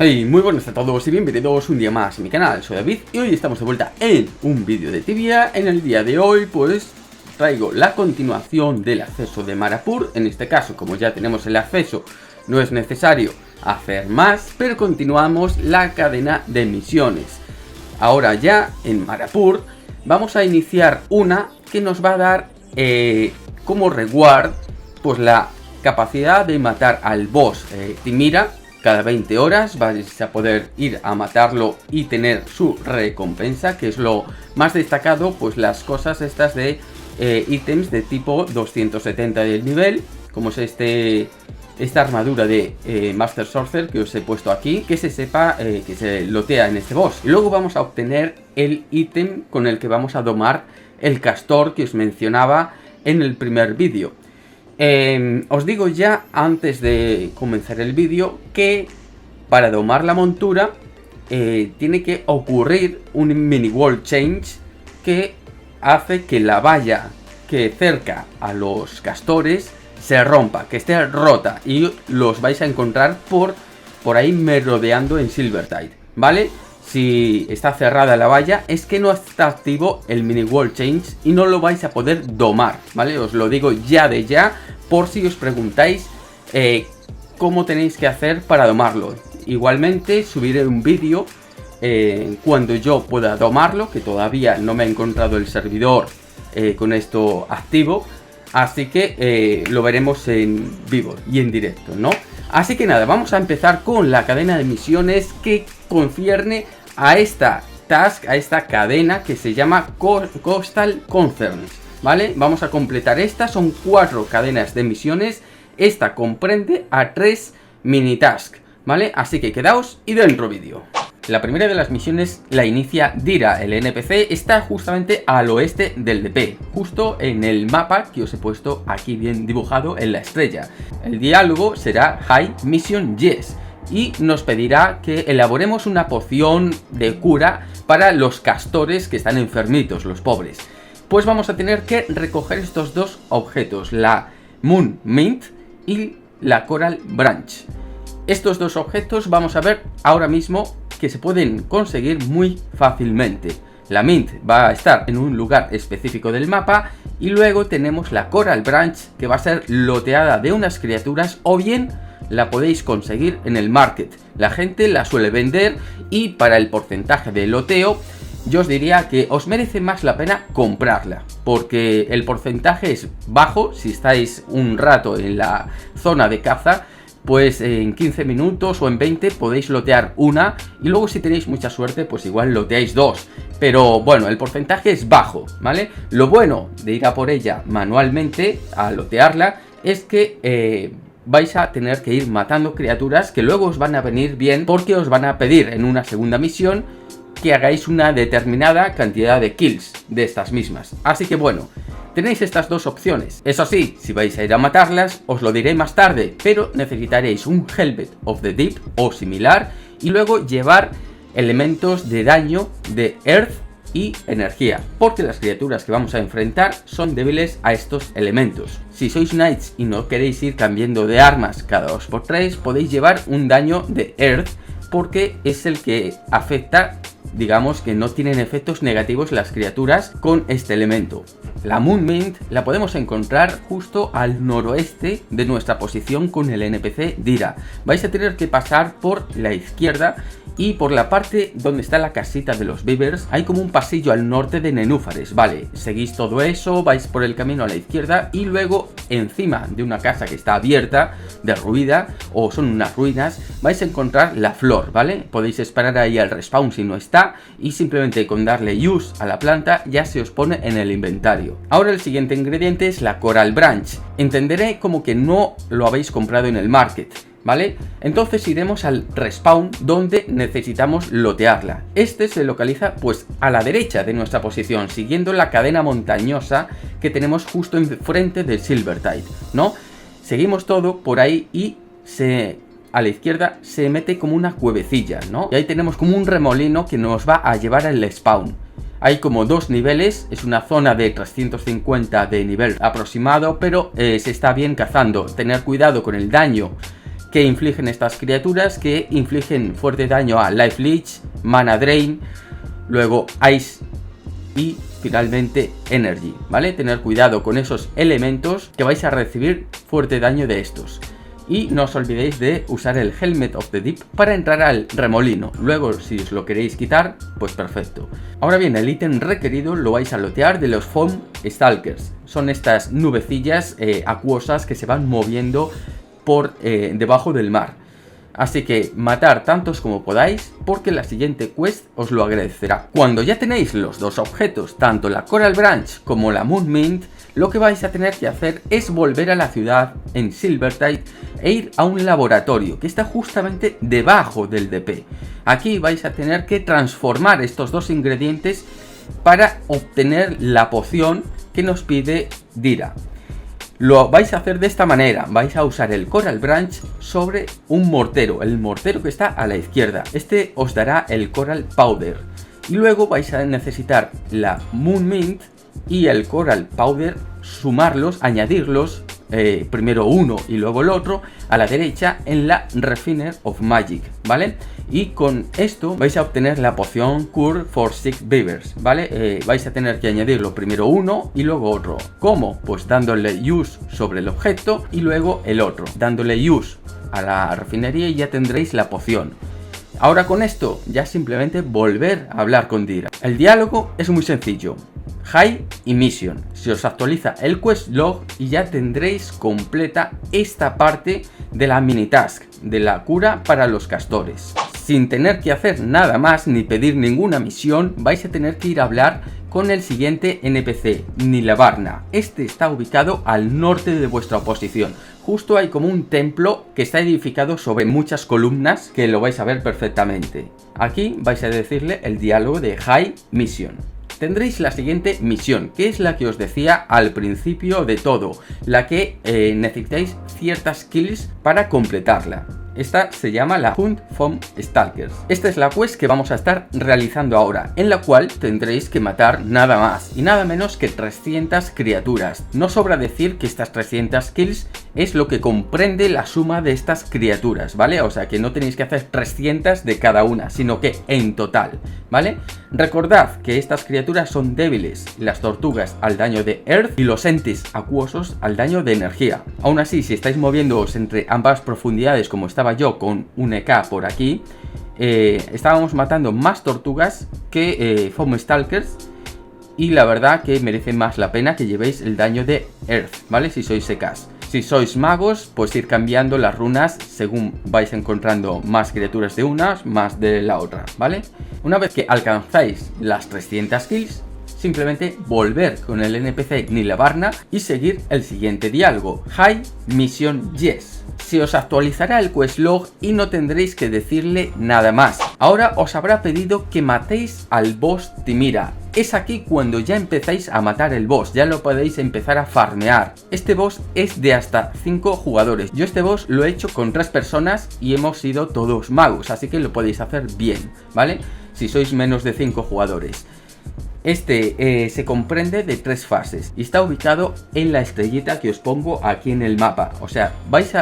Hey, muy buenas a todos y bienvenidos un día más a mi canal. Soy David y hoy estamos de vuelta en un vídeo de Tibia. En el día de hoy pues traigo la continuación del acceso de Marapur. En este caso, como ya tenemos el acceso, no es necesario hacer más, pero continuamos la cadena de misiones. Ahora ya en Marapur vamos a iniciar una que nos va a dar como reward pues la capacidad de matar al boss Timira. Cada 20 horas vais a poder ir a matarlo y tener su recompensa, que es lo más destacado, pues las cosas estas de ítems de tipo 270 del nivel, como es esta armadura de Master Sorcerer que os he puesto aquí, que se sepa que se lotea en este boss. Luego vamos a obtener el ítem con el que vamos a domar el castor que os mencionaba en el primer vídeo. Os digo ya antes de comenzar el vídeo que para domar la montura tiene que ocurrir un mini world change que hace que la valla que cerca a los castores se rompa, que esté rota, y los vais a encontrar por ahí merodeando en Silvertide, ¿vale? Si está cerrada la valla es que no está activo el mini world change y no lo vais a poder domar, ¿vale? Os lo digo ya de ya por si os preguntáis cómo tenéis que hacer para domarlo. Igualmente subiré un vídeo cuando yo pueda domarlo, que todavía no me ha encontrado el servidor con esto activo, así que lo veremos en vivo y en directo, ¿no? Así que nada, vamos a empezar con la cadena de misiones que concierne a esta task, a esta cadena que se llama Coastal Concerns, ¿vale? Vamos a completar esta, son 4 cadenas de misiones, esta comprende a 3 mini tasks, ¿vale? Así que quedaos y dentro vídeo. La primera de las misiones la inicia Dira, el NPC está justamente al oeste del DP, justo en el mapa que os he puesto aquí bien dibujado en la estrella. El diálogo será Hi Mission Yes y nos pedirá que elaboremos una poción de cura para los castores que están enfermitos, los pobres. Pues vamos a tener que recoger estos dos objetos, la Moon Mint y la Coral Branch. Estos dos objetos vamos a ver ahora mismo que se pueden conseguir muy fácilmente. La Mint va a estar en un lugar específico del mapa y luego tenemos la Coral Branch que va a ser loteada de unas criaturas o bien la podéis conseguir en el market. La gente la suele vender y para el porcentaje de loteo yo os diría que os merece más la pena comprarla, porque el porcentaje es bajo. Si estáis un rato en la zona de caza, pues en 15 minutos o en 20 podéis lotear una y luego si tenéis mucha suerte pues igual loteáis 2. Pero bueno, el porcentaje es bajo, ¿vale? Lo bueno de ir a por ella manualmente, a lotearla, es que vais a tener que ir matando criaturas que luego os van a venir bien porque os van a pedir en una segunda misión que hagáis una determinada cantidad de kills de estas mismas. Así que bueno, tenéis estas dos opciones. Eso sí, si vais a ir a matarlas, os lo diré más tarde, pero necesitaréis un Helmet of the Deep o similar y luego llevar elementos de daño de Earth y energía, porque las criaturas que vamos a enfrentar son débiles a estos elementos. Si sois Knights y no queréis ir cambiando de armas cada 2×3, podéis llevar un daño de Earth porque es el que afecta, digamos que no tienen efectos negativos las criaturas con este elemento. La Moon Mint la podemos encontrar justo al noroeste de nuestra posición con el NPC Dira. Vais a tener que pasar por la izquierda y por la parte donde está la casita de los Beavers hay como un pasillo al norte de Nenúfares, vale, seguís todo eso, vais por el camino a la izquierda y luego encima de una casa que está abierta, derruida o son unas ruinas, vais a encontrar la flor, ¿vale? Podéis esperar ahí al respawn si no está y simplemente con darle use a la planta ya se os pone en el inventario. Ahora el siguiente ingrediente es la Coral Branch. Entenderé como que no lo habéis comprado en el market, ¿vale? Entonces iremos al respawn donde necesitamos lotearla. Este se localiza pues a la derecha de nuestra posición, siguiendo la cadena montañosa que tenemos justo enfrente del Silvertide, ¿no? Seguimos todo por ahí y a la izquierda se mete como una cuevecilla, ¿no? Y ahí tenemos como un remolino que nos va a llevar al spawn. Hay como 2 niveles, es una zona de 350 de nivel aproximado, pero se está bien cazando. Tener cuidado con el daño que infligen estas criaturas, que infligen fuerte daño a Life Leech, Mana Drain, luego Ice y finalmente Energy, ¿vale? Tener cuidado con esos elementos que vais a recibir fuerte daño de estos. Y no os olvidéis de usar el Helmet of the Deep para entrar al remolino. Luego, si os lo queréis quitar, pues perfecto. Ahora bien, el ítem requerido lo vais a lotear de los Foam Stalkers. Son estas nubecillas acuosas que se van moviendo por debajo del mar. Así que matar tantos como podáis, porque la siguiente quest os lo agradecerá. Cuando ya tenéis los dos objetos, tanto la Coral Branch como la Moon Mint, lo que vais a tener que hacer es volver a la ciudad en Silvertide e ir a un laboratorio que está justamente debajo del DP. Aquí vais a tener que transformar estos dos ingredientes para obtener la poción que nos pide Dira. Lo vais a hacer de esta manera, vais a usar el Coral Branch sobre un mortero, el mortero que está a la izquierda. Este os dará el Coral Powder. Y luego vais a necesitar la Moon Mint y el Coral Powder, sumarlos, añadirlos, primero uno y luego el otro, a la derecha en la Refiner of Magic, ¿vale? Y con esto vais a obtener la poción Cure for Sick Beavers, ¿vale? Vais a tener que añadirlo primero uno y luego otro. ¿Cómo? Pues dándole use sobre el objeto y luego el otro, dándole use a la refinería y ya tendréis la poción. Ahora con esto ya simplemente volver a hablar con Dira. El diálogo es muy sencillo. High y Mission. Se os actualiza el quest log y ya tendréis completa esta parte de la mini task de la cura para los castores. Sin tener que hacer nada más ni pedir ninguna misión, vais a tener que ir a hablar con el siguiente NPC, Nilavarna. Este está ubicado al norte de vuestra posición. Justo hay como un templo que está edificado sobre muchas columnas que lo vais a ver perfectamente. Aquí vais a decirle el diálogo de High Mission. Tendréis la siguiente misión, que es la que os decía al principio de todo, la que necesitáis ciertas kills para completarla. Esta se llama la Hunt Foam Stalkers. Esta es la quest que vamos a estar realizando ahora, en la cual tendréis que matar nada más y nada menos que 300 criaturas. No sobra decir que estas 300 kills es lo que comprende la suma de estas criaturas, ¿vale? O sea que no tenéis que hacer 300 de cada una, sino que en total, ¿vale? Recordad que estas criaturas son débiles, las tortugas al daño de Earth y los entes acuosos al daño de energía. Aún así, si estáis moviéndoos entre ambas profundidades como estaba yo con un EK por aquí, estábamos matando más tortugas que Foam Stalkers y la verdad que merece más la pena que llevéis el daño de Earth, ¿vale? Si sois EKs. Si sois magos, pues ir cambiando las runas según vais encontrando más criaturas de unas, más de la otra, ¿vale? Una vez que alcanzáis las 300 kills, simplemente volver con el NPC Nilavarna y seguir el siguiente diálogo, High Mission Yes. Se os actualizará el quest log y no tendréis que decirle nada más. Ahora os habrá pedido que matéis al boss Timira. Es aquí cuando ya empezáis a matar el boss, ya lo podéis empezar a farmear. Este boss es de hasta 5 jugadores. Yo este boss lo he hecho con 3 personas y hemos sido todos magos, así que lo podéis hacer bien, ¿vale? Si sois menos de 5 jugadores. Este se comprende de 3 fases y está ubicado en la estrellita que os pongo aquí en el mapa. O sea,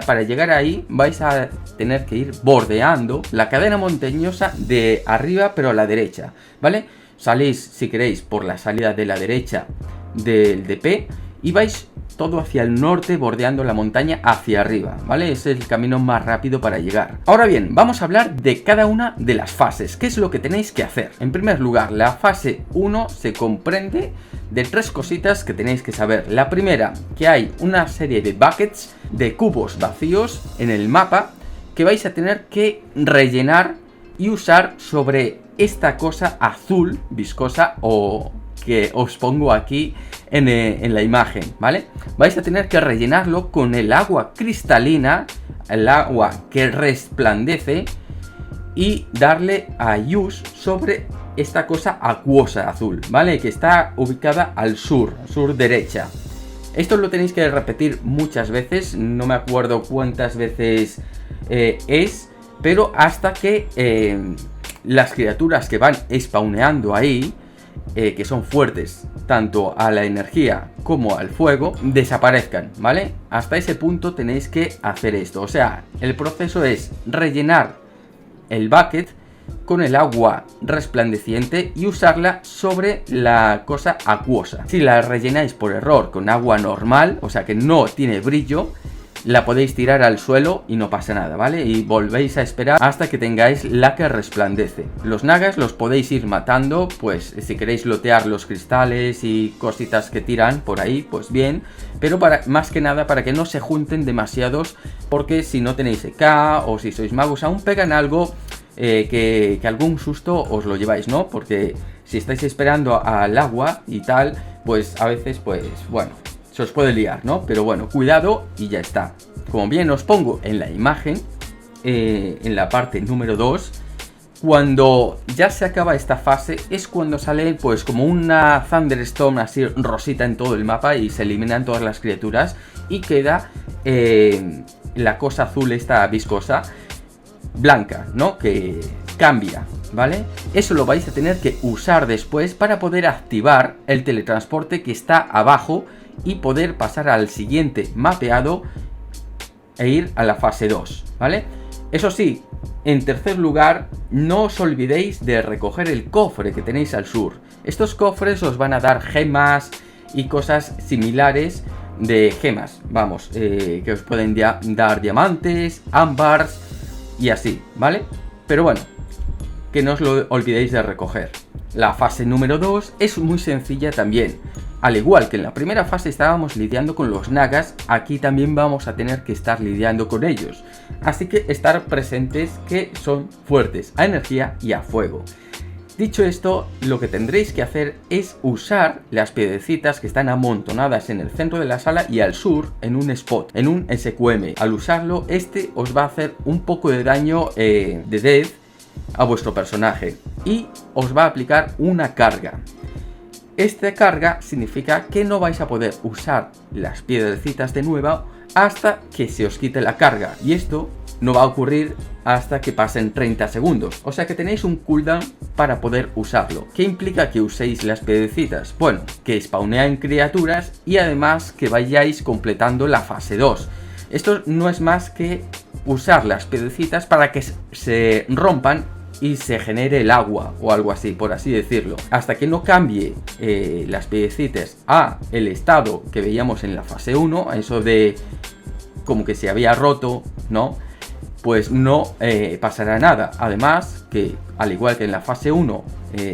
para llegar ahí vais a tener que ir bordeando la cadena montañosa de arriba pero a la derecha, ¿vale? Salís, si queréis, por la salida de la derecha del DP y vais todo hacia el norte bordeando la montaña hacia arriba, ¿vale? Ese es el camino más rápido para llegar. Ahora bien, vamos a hablar de cada una de las fases. ¿Qué es lo que tenéis que hacer? En primer lugar, la fase 1 se comprende de 3 cositas que tenéis que saber. La primera, que hay una serie de buckets, de cubos vacíos en el mapa que vais a tener que rellenar y usar sobre esta cosa azul viscosa o que os pongo aquí en la imagen, ¿vale? Vais a tener que rellenarlo con el agua cristalina, el agua que resplandece, y darle a use sobre esta cosa acuosa azul, ¿vale? Que está ubicada al sur derecha. Esto lo tenéis que repetir muchas veces, no me acuerdo cuántas veces es, pero hasta que las criaturas que van spawneando ahí que son fuertes tanto a la energía como al fuego, desaparezcan, ¿vale? Hasta ese punto tenéis que hacer esto. O sea, el proceso es rellenar el bucket con el agua resplandeciente y usarla sobre la cosa acuosa. Si la rellenáis por error con agua normal, o sea que no tiene brillo, la podéis tirar al suelo y no pasa nada, ¿vale? Y volvéis a esperar hasta que tengáis la que resplandece. Los nagas los podéis ir matando, pues si queréis lotear los cristales y cositas que tiran por ahí, pues bien. Pero más que nada para que no se junten demasiados, porque si no tenéis EK o si sois magos aún pegan algo, que algún susto os lo lleváis, ¿no? Porque si estáis esperando al agua y tal, pues a veces, pues bueno, se os puede liar, ¿no? Pero bueno, cuidado y ya está. Como bien os pongo en la imagen, en la parte número 2, cuando ya se acaba esta fase es cuando sale pues como una Thunderstorm así rosita en todo el mapa y se eliminan todas las criaturas y queda la cosa azul esta viscosa blanca, ¿no? Que cambia, ¿vale? Eso lo vais a tener que usar después para poder activar el teletransporte que está abajo y poder pasar al siguiente mapeado e ir a la fase 2, ¿vale? Eso sí, en tercer lugar, no os olvidéis de recoger el cofre que tenéis al sur. Estos cofres os van a dar gemas y cosas similares de gemas, vamos, que os pueden dar diamantes, ámbars y así, ¿vale? Pero bueno, que no os lo olvidéis de recoger. La fase número 2 es muy sencilla también. Al igual que en la primera fase estábamos lidiando con los nagas, aquí también vamos a tener que estar lidiando con ellos. Así que estar presentes que son fuertes a energía y a fuego. Dicho esto, lo que tendréis que hacer es usar las piedrecitas que están amontonadas en el centro de la sala y al sur en un spot, en un SQM. Al usarlo, este os va a hacer un poco de daño de death a vuestro personaje y os va a aplicar una carga. Esta carga significa que no vais a poder usar las piedrecitas de nuevo hasta que se os quite la carga, y esto no va a ocurrir hasta que pasen 30 segundos, o sea que tenéis un cooldown para poder usarlo. ¿Qué implica que uséis las piedrecitas? Bueno, que spawnean criaturas y además que vayáis completando la fase 2. Esto no es más que usar las piedrecitas para que se rompan y se genere el agua o algo así, por así decirlo. Hasta que no cambie las piedrecitas a el estado que veíamos en la fase 1, a eso de como que se había roto, ¿no? Pues no pasará nada. Además que al igual que en la fase 1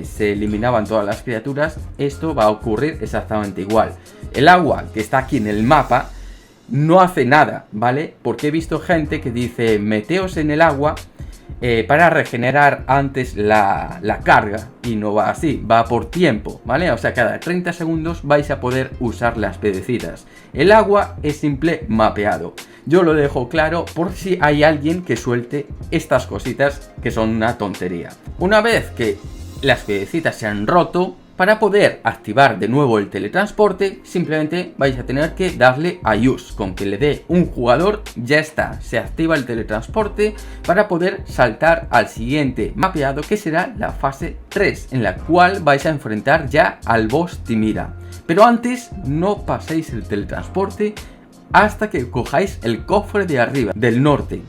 se eliminaban todas las criaturas, esto va a ocurrir exactamente igual. El agua que está aquí en el mapa no hace nada, ¿vale? Porque he visto gente que dice meteos en el agua para regenerar antes la carga, y no va así, va por tiempo, ¿vale? O sea, cada 30 segundos vais a poder usar las piedrecitas. El agua es simple mapeado. Yo lo dejo claro por si hay alguien que suelte estas cositas que son una tontería. Una vez que las piedrecitas se han roto, para poder activar de nuevo el teletransporte, simplemente vais a tener que darle a use. Con que le dé un jugador, ya está. Se activa el teletransporte para poder saltar al siguiente mapeado, que será la fase 3, en la cual vais a enfrentar ya al boss Timira. Pero antes, no paséis el teletransporte hasta que cojáis el cofre de arriba, del norte.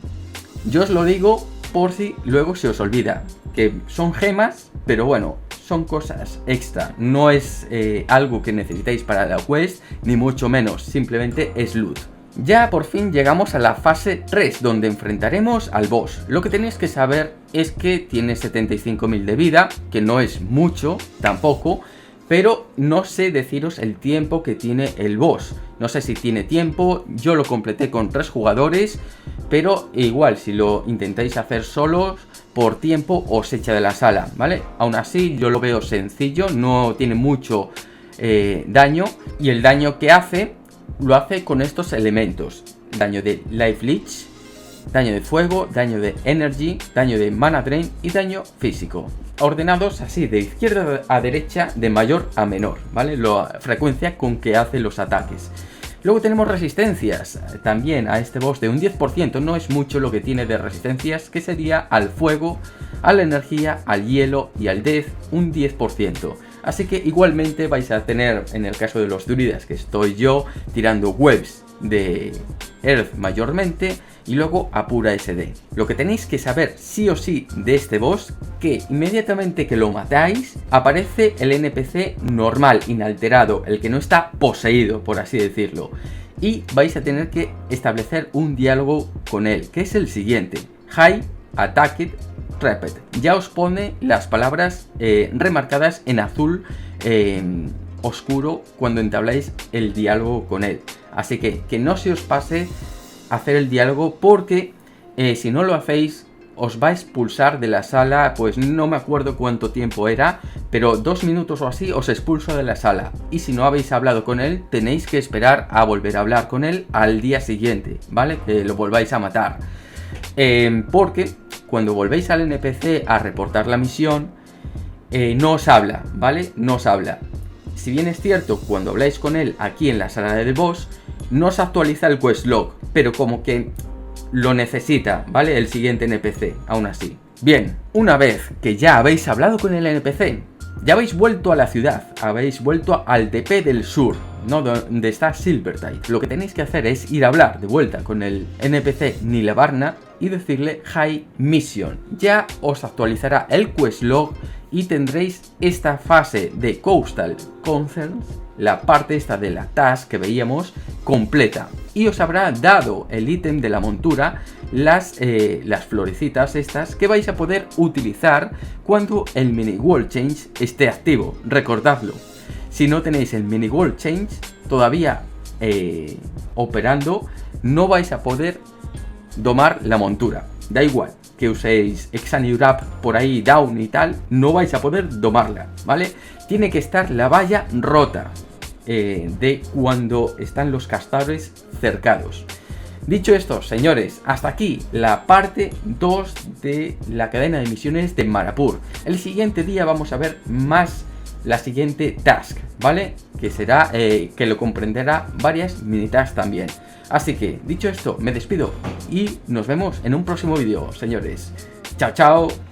Yo os lo digo por si luego se os olvida, que son gemas, pero bueno, son cosas extra, no es algo que necesitéis para la quest, ni mucho menos, simplemente es loot. Ya por fin llegamos a la fase 3, donde enfrentaremos al boss. Lo que tenéis que saber es que tiene 75.000 de vida, que no es mucho, tampoco, pero no sé deciros el tiempo que tiene el boss. No sé si tiene tiempo, yo lo completé con 3 jugadores, pero igual si lo intentáis hacer solos, por tiempo os echa de la sala, ¿vale? Aún así yo lo veo sencillo, no tiene mucho daño, y el daño que hace, lo hace con estos elementos: daño de Life Leech, daño de fuego, daño de energy, daño de mana drain y daño físico. Ordenados así, de izquierda a derecha, de mayor a menor, ¿vale? La frecuencia con que hace los ataques. Luego tenemos resistencias también a este boss de un 10%, no es mucho lo que tiene de resistencias, que sería al fuego, a la energía, al hielo y al death un 10%. Así que igualmente vais a tener, en el caso de los druidas, que estoy yo tirando webs de Earth mayormente, y luego a pura SD. Lo que tenéis que saber sí o sí de este boss, que inmediatamente que lo matáis, aparece el NPC normal, inalterado, el que no está poseído, por así decirlo. Y vais a tener que establecer un diálogo con él, que es el siguiente: Hi, attacked, repeat. Ya os pone las palabras remarcadas en azul oscuro cuando entabláis el diálogo con él. Así que no se os pase hacer el diálogo, porque si no lo hacéis os va a expulsar de la sala. Pues no me acuerdo cuánto tiempo era, pero 2 minutos o así os expulso de la sala. Y si no habéis hablado con él, tenéis que esperar a volver a hablar con él al día siguiente, ¿vale? Que lo volváis a matar. Porque cuando volvéis al NPC a reportar la misión, no os habla, ¿vale? No os habla. Si bien es cierto, cuando habláis con él aquí en la sala del boss, no os actualiza el quest log, pero como que lo necesita, ¿vale? El siguiente NPC, aún así. Bien, una vez que ya habéis hablado con el NPC, ya habéis vuelto a la ciudad, habéis vuelto al TP del sur, ¿no? Donde está Silvertide. Lo que tenéis que hacer es ir a hablar de vuelta con el NPC Nilevarna y decirle Hi Mission. Ya os actualizará el quest log y tendréis esta fase de Coastal Concerns, la parte esta de la task que veíamos, completa. Y os habrá dado el ítem de la montura, las florecitas estas que vais a poder utilizar cuando el mini world change esté activo. Recordadlo, si no tenéis el mini world change todavía operando, no vais a poder domar la montura. Da igual que uséis Exaniurap por ahí down y tal, no vais a poder domarla, ¿vale? Tiene que estar la valla rota de cuando están los castadores cercados. Dicho esto, señores, hasta aquí la parte 2 de la cadena de misiones de Marapur. El siguiente día vamos a ver más la siguiente task, ¿vale? Que será, que lo comprenderá varias mini tasks también. Así que, dicho esto, me despido y nos vemos en un próximo vídeo, señores. Chao, chao.